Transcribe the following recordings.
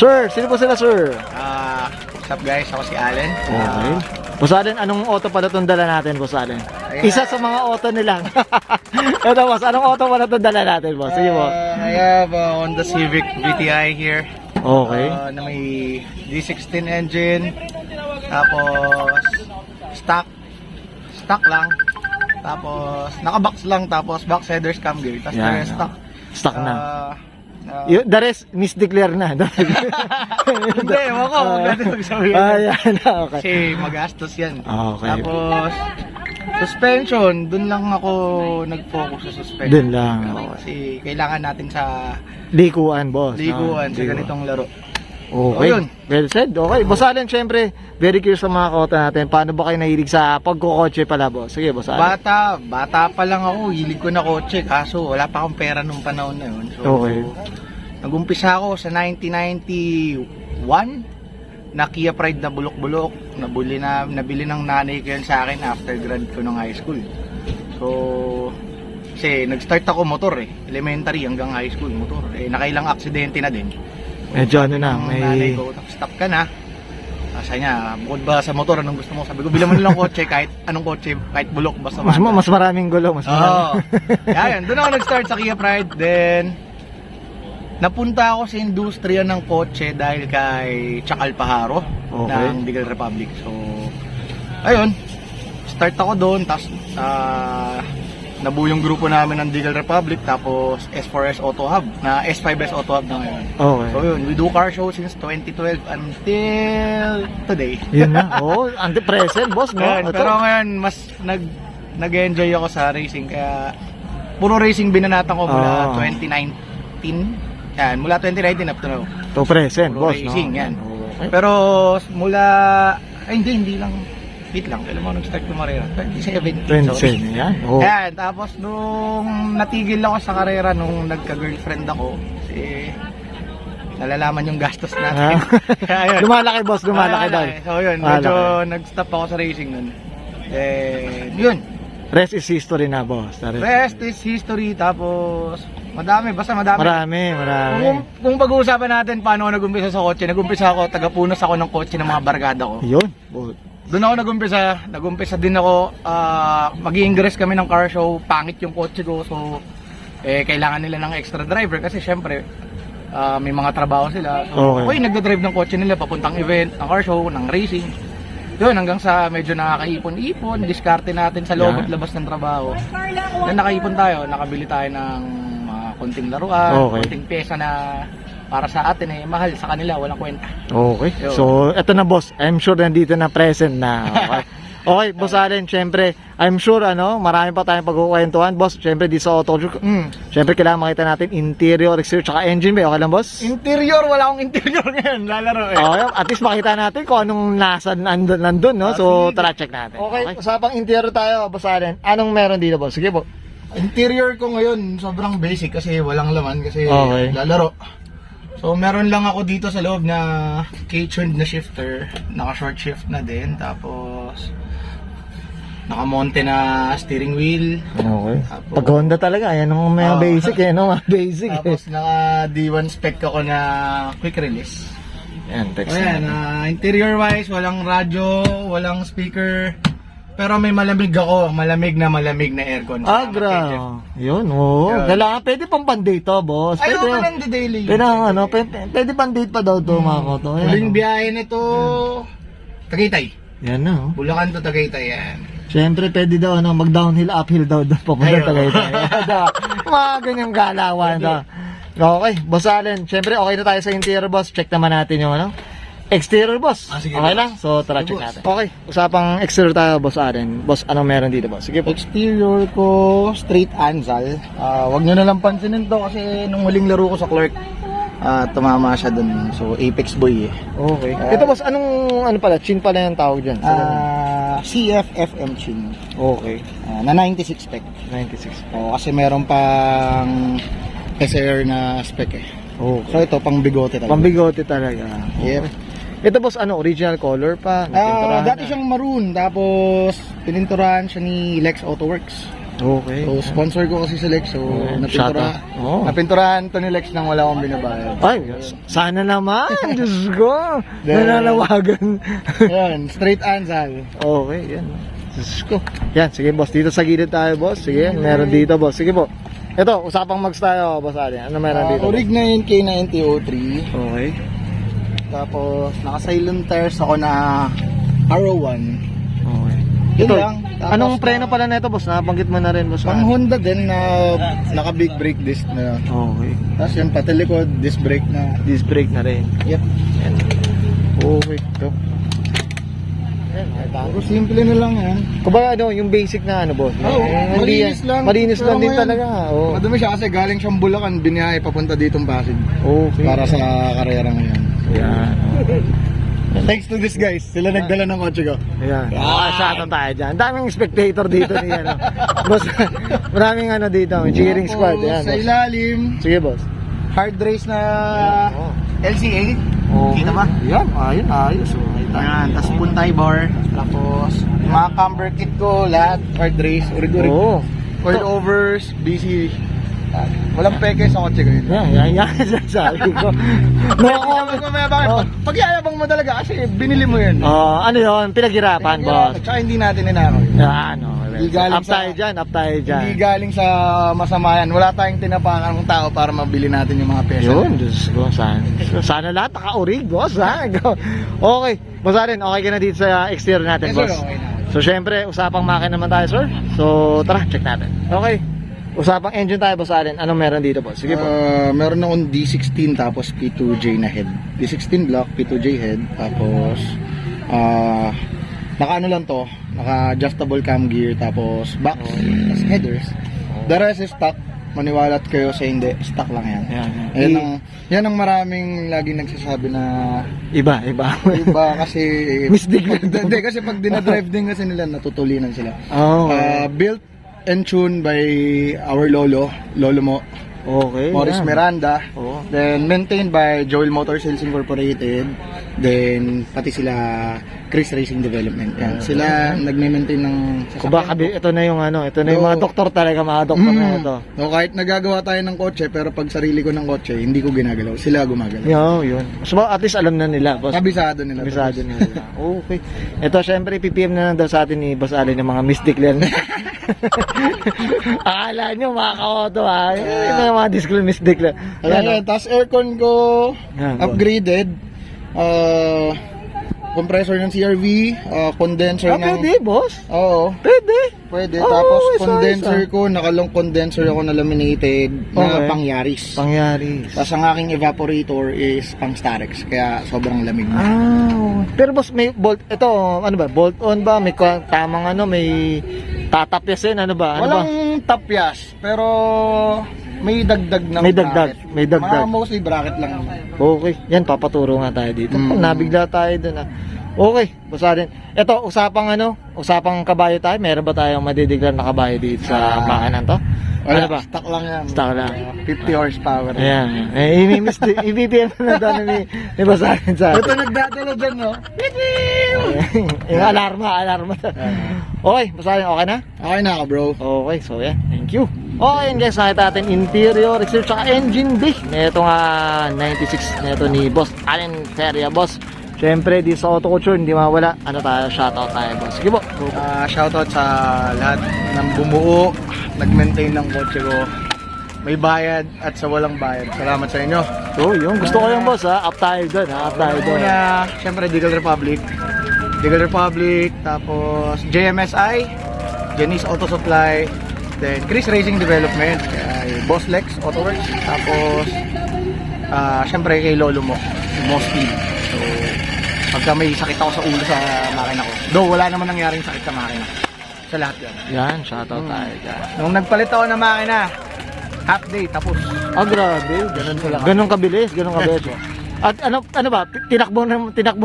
Sir, sino po sila, sir? What's up guys? Ako si Allen. Okay. Boss Allen, anong auto pala itong dala natin, Boss Allen? Isa sa mga auto nilang. Ito, boss, anong auto pala itong dala natin, boss? Sige po. I have a Honda Civic VTI here. Okay. Na may D16 engine. Tapos stock lang. Tapos naka-box lang. Tapos box headers, cam gear. Tapos Yan, stock. Stock na. The rest, misdeclare na. Hindi, ewan ko. Ayan, okay. Kasi magastos yan. Okay. Tapos suspension, dun lang ako nag-focus sa suspension. Dun lang. Kasi kailangan natin sa Likuan, boss. liguan sa ganitong laro. Okay. O, yun. Well said. Okay. Boss Allen, syempre, very curious sa mga kota natin. Paano ba kayo nahilig sa pagkukotse pala, boss? Sige, Boss Allen. Bata pa lang ako, hilig ko na kotse. Kaso wala pa akong pera nung panahon na yun. So, Okay. nag-umpisa ako sa 1991 na Kia Pride na bulok-bulok. Nabili ng nanay ko yun sa akin after grad ko ng high school. So, kasi nag-start ako motor elementary hanggang high school motor. Nakailang aksidente na din. Medyo ano na, Ang nanay ko, stop ka na. Sabi niya, bukod ba sa motor, anong gusto mo? Sabi ko, bilang mo nilang kotse, kahit anong kotse, kahit bulok, basta mas maraming gulo, mas Oo. maraming. Yan, doon ako nag-start sa Kia Pride. Then, napunta ako sa industriya ng kotse dahil kay Chacal Pajaro ng Digal Republic. So, ayun, start ako doon, tapos nabuo yung grupo namin ng Digal Republic, tapos S4S Auto Hub, na S5S Auto Hub na ngayon. Okay. So yun, we do car show since 2012 until today. Yun na. Anti-present, boss, no? Yan, pero ngayon, mas nag-enjoy ako sa racing, kaya puro racing binanatan ko mula 2019. Yan, mula 2019 up to now. To present, Puro boss, racing, no? yan. Okay. Pero mula, hindi lang. Wait lang, kailan mo nag-start kumarera? 2017. 27, yan. Oh. Yan, tapos nung natigil ako sa karera nung nagka-girlfriend ako, kasi nalalaman yung gastos natin. Kaya yun. Lumalaki, boss, lumalaki daw. So yun, medyo nag-stop ako sa racing nun. Yun. Rest is history na, boss. Rest is history, tapos madami. Marami. Kung pag-uusapan natin paano ako nag-umpisa sa kotse, nag-umpisa ako, taga-punas ako ng kotse ng mga barkada ko. Yun. Doon ako nag-umpisa din ako, mag-i-ingress kami ng car show, pangit yung kotse ko, so kailangan nila ng extra driver kasi syempre may mga trabaho sila. So, okay, nagda-drive ng kotse nila papuntang event, ng car show, ng racing. Yun, hanggang sa medyo nakakaipon-ipon, diskarte natin sa loob at labas ng trabaho. Then nakaipon tayo, nakabili tayo ng mga konting laruan, konting pyesa na para sa atin mahal, sa kanila walang kwenta. Okay. Yo. So, eto na, boss. I'm sure nandito na present na. Okay. Okay, Boss Allen, syempre, I'm sure marami pa tayong pagkukwentuhan, boss. Syempre di sa auto. Syempre kailangan makita natin interior, exterior, tsaka engine ba? Okay lang, boss? Interior, wala akong interior ngayon, lalaro Okay, at least makita natin kung anong nasa nandun, no? So, tara check natin. Okay, usapang interior tayo, Boss Allen. Anong meron dito, boss? Sige po. Interior ko ngayon, sobrang basic kasi walang laman kasi lalaro. So meron lang ako dito sa loob na K-tuned na shifter, naka short shift na din, tapos naka-monte na steering wheel. Okay. Pag Honda talaga, yan ang mga basic mga basic. Tapos naka D1 spec ako na quick release. Yan, text. Ayan, interior wise, walang radyo, walang speaker. Pero may malamig na aircon. Grabe. Yun, kailangan, pwede pang pan-date to, boss. Ay, okay lang the daily. Pwede pan-date pa daw to, mga koto. Huling biyahe nito, Tagaytay. Yan na, Bulacan to Tagaytay, yan. Siyempre, pwede daw, mag-downhill, uphill daw, papunta Tagaytay. Mga ganyang galawan, Okay, Boss Allen, siyempre, okay na tayo sa interior, boss. Check naman natin yung, exterior, boss. Sige, okay lang? So, tara, check natin. Okay, usapang exterior tayo, Boss Allen. Boss, anong meron dito, boss? Sige po. Exterior ko, straight Anzal. Wag nyo na lang pansinin to kasi nung huling laro ko sa Clark, tumama siya dun. So, Apex Boy Okay. Ito, boss, ano pala? Chin pala yung tawag dyan? CFFM Chin. Okay. Na 96 spec. 96. Kasi meron pang SR na spec Okay. So, ito, pang bigote talaga. Pang bigote talaga. Yep. Ito, boss, original color pa? Dati siyang maroon, tapos pininturahan siya ni Lex Autoworks. Okay. So, sponsor ko kasi si Lex. So, Shout out. Oh. napinturahan to ni Lex nang wala akong binabayad. Ay, sana naman. Diyos ko. Nananawagan. Yan, straight ansal. Okay, yan. Diyos ko. Yan, sige boss. Dito sa gilid tayo, boss. Sige, meron dito, boss. Sige po. Ito, usapang mags tayo, boss Ali. Ano meron dito? Orig 9 K9003. Okay. Tapos, naka-silent tires ako na R01. Okay. Yun Ito, lang. Tapos, anong preno pala nito, boss? Nabanggit mo na rin, boss. Pang Honda din na naka-big brake disc na. Okay. Tapos yun, pati likod, disc brake na. Disc brake na rin. Yep. Yan. Okay. Ito. Yan, Pero simple na lang yan. kumbaga ano, yung basic na ano, boss? Oo, Hindi malinis yan. lang. Malinis lang Pero din ngayon, talaga. Oh. Madumi siya kasi galing siyang Bulacan, biniyahe papunta ditong Pasig. Okay. Para sa karera ngayon. Yan. Thanks to this guys, sila nagdala ng kotse ko. Ayan. Shoutout tayo dyan. Daming spectator dito ni ano. Boss, maraming ano dito, cheering squad. Ayan, Sa boss. ilalim, Sige, boss. hard race na Oh. LCA. Oh. Kita ba? Yan, ayun, ayos. Okay, Ayan, tapos puntay bar. Tapos, mga camber kit ko, lahat, hard race, urig-urig. Oo. Coilovers, BC. Walang peke sa kotse ko yun. Yan. Sabi ko. No, Oh. Pagyayabang mo talaga kasi binili mo yun. ano yun? Pinaghirapan, boss. Tsaka hindi natin ninakaw yun. Yan, okay. Hindi galing Up tayo sa- dyan, up tayo dyan. Hindi galing sa masama yan. Wala tayong tinapakan ng tao para mabili natin yung mga peso. Yun, Diyos ko, sana lahat naka-urig, boss, ha? Okay, boss Allen, okay ka na dito sa exterior natin, Yes, sir, boss? okay na. So, syempre, usapang makina naman tayo, sir. So, tara, check natin. Okay, usapang engine tayo, boss Allen. Anong meron dito, boss? Sige po. Meron akong D16 tapos P2J na head. D16 block, P2J head. Tapos, naka ano lang to, naka adjustable cam gear, tapos box, tapos headers. The rest is stock. Maniwalat kayo sa hindi, stock lang yan. Yan ang maraming laging nagsasabi na Iba. iba kasi Misdig lang to. hindi kasi pag dinadrive din kasi nila natutulinan sila. Oh, Built and tuned by our lolo mo, okay. Morris yan. Miranda. Oo. Then maintained by Joel Motor Sales Incorporated. Then pati sila Chris Racing Development. Yan. Sila nagme-maintain ng Kumbaga, ito na yung ano, ito na yung mga doktor talaga, mga doktor na ito. No, kahit nagagawa tayo ng kotse, pero pag sarili ko ng kotse, hindi ko ginagalaw. Sila gumagalaw. Yun. So, at least alam na nila, boss. Kabisado nila. Kabisado nila. Okay. Ito, syempre, PPM na lang daw sa atin ni Boss Allen yung mga misdeclare na. Akala nyo, mga ka-auto, ha? Ito yung mga misdeclare. Ayan, tapos aircon ko, Yan, upgraded. Compressor ng CRV, condenser ng... Pwede, boss. Oo, Pwede. pwede. Oo, Tapos isa, condenser isa. ko, nakalong condenser ako na laminated Okay. na pang Yaris. Pangyari. Tapos ang aking evaporator is pang Starex, kaya sobrang lamig na. Pero boss, may bolt, ito, ano ba, bolt on ba? May tamang ano, may tatapyasin, ano ba? Ano ba? Walang tapyas, pero may dagdag na May dagdag, may dagdag. Mostly bracket lang. Okay, yan, papaturo nga tayo dito. Mm. Nabigla tayo dun, ha. Okay, basta rin. Ito, usapang kabayo tayo. Meron ba tayong madideclare na kabayo dito sa makanan to? Wala, Ano ba? stock lang yan. Stock lang. 50 horsepower. Ayan. I-BPM na doon ni Basahin sa Ito nagdadala dyan, no? yung alarma. Okay, Basahin, okay na? Okay na ako, bro. Okay, so yan. Thank you. Okay, yun guys, nakita natin interior, exterior, tsaka engine bay. Ito nga 96 nito ni Boss Allen Feria, boss. Siyempre, di sa Auto Couture, hindi mawala. Ano tayo, shoutout tayo, boss. Sige po. Shoutout sa lahat ng bumuo, nag-maintain ng kotse ko. May bayad at sa walang bayad. Salamat sa inyo. So, yun. Gusto ko yung boss, ha. Up tayo doon, ha. Up tayo doon. Una, syempre, Deagle Republic, tapos JMSI, Janice Auto Supply, then Chris Racing Development, kay Boss Lex Autoworks, tapos syempre kay lolo mo, Most Speed. So, pagka may sakit ako sa ulo sa makina ko, though wala naman nangyaring sakit sa makina, sa lahat yan. Yan, shoutout tayo dyan. Nung nagpalit ako ng makina, half day, tapos. Grabe. Ganun pala. Ganun kabilis. At ano ba, tinakbo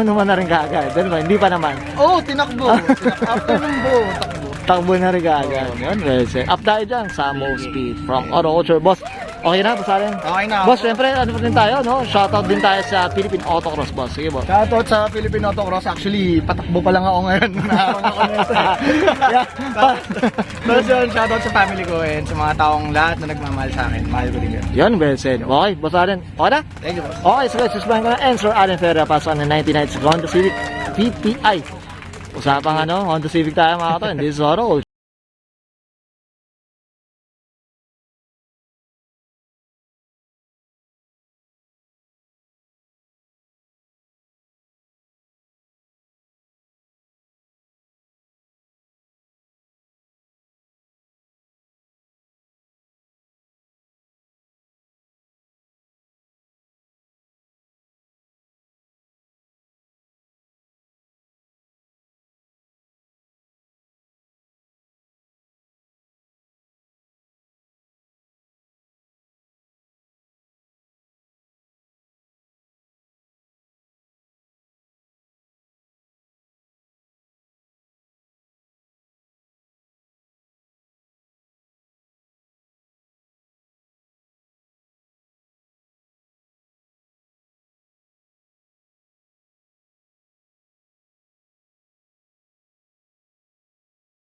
naman na rin kaagad. Ano ba? Hindi pa naman. Oh, tinakbo. After nung bro, takbo. Takbo na rin kaagad. Yun, well said. Up tayo dyan sa Most Speed from Auto Culture. Boss, Okay na, boss Allen? Okay na. Boss, syempre, ano pa din tayo, no? Shoutout din tayo sa Philippine Autocross, boss. Sige, boss. Shoutout sa Philippine Autocross. Actually, patakbo pa lang ako ngayon. Nahawan ako nito. Yeah. Tapos yun, shoutout sa family ko and sa mga taong lahat na nagmamahal sa akin. Mahal ko din kayo. Yan, well said. Okay, boss Allen. Okay na? Thank you, boss. Okay, so guys, susubahin ko na. And Sir Allen Ferreira, pasok ng 99 Honda Civic VTI. Usapang Honda Civic tayo mga kato. This is Oro.